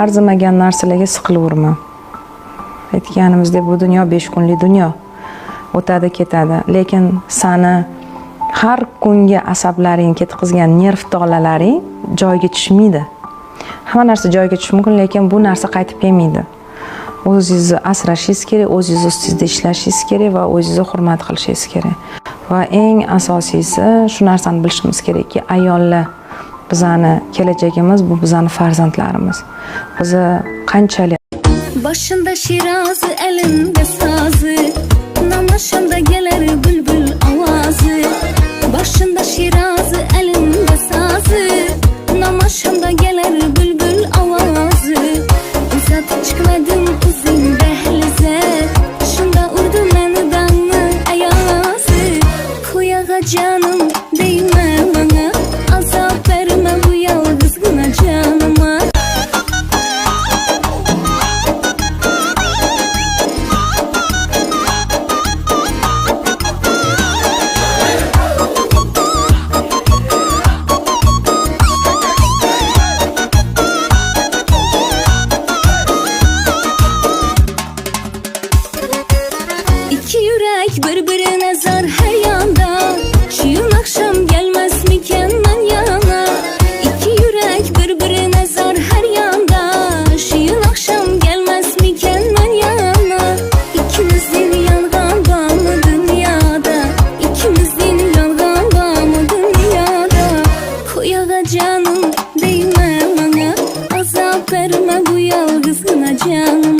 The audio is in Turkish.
arzimagan narsalarga siqilaverma. Aytganimizdek, bu dunyo 5 kunlik dunyo. O'tadi, ketadi. Lekin seni har kunga asablaring ketkizgan nerv tolalaring joyiga tushmaydi. Hamma narsa joyiga tushishi mumkin, lekin bu narsa qaytib kelmaydi. O'zingizni asrashingiz kerak, o'zingiz ustingizda ishlashingiz kerak va o'zingizni hurmat qilishingiz kerak. Va eng asosiysi shu narsani bilishimiz kerakki, ayollar bizani kelajagimiz, bu bizani farzandlarimiz. Bizni qanchalik Başında şirazı, elinde sazı, namaşanda gelir bülbül avazı. Başında şirazı, elinde sazı, namaşanda gelir bülbül avazı. Uzatıp çıkmadım uzun dehlize, şunda urdu beni danlı ayazı. Koyağa canım değme bana, azap verme bu yalgızgına canıma. İki yürek birbirine zar her yanda, şu yıl akşam gelmez miken ben yana. İki yürek birbirine zar her yanda, şu yıl akşam gelmez miken ben yana. İkimizin yangan var mı dünyada, İkimizin yangan var mı dünyada. Koyağa canım değme bana, azap verme bu yalgızgına canım.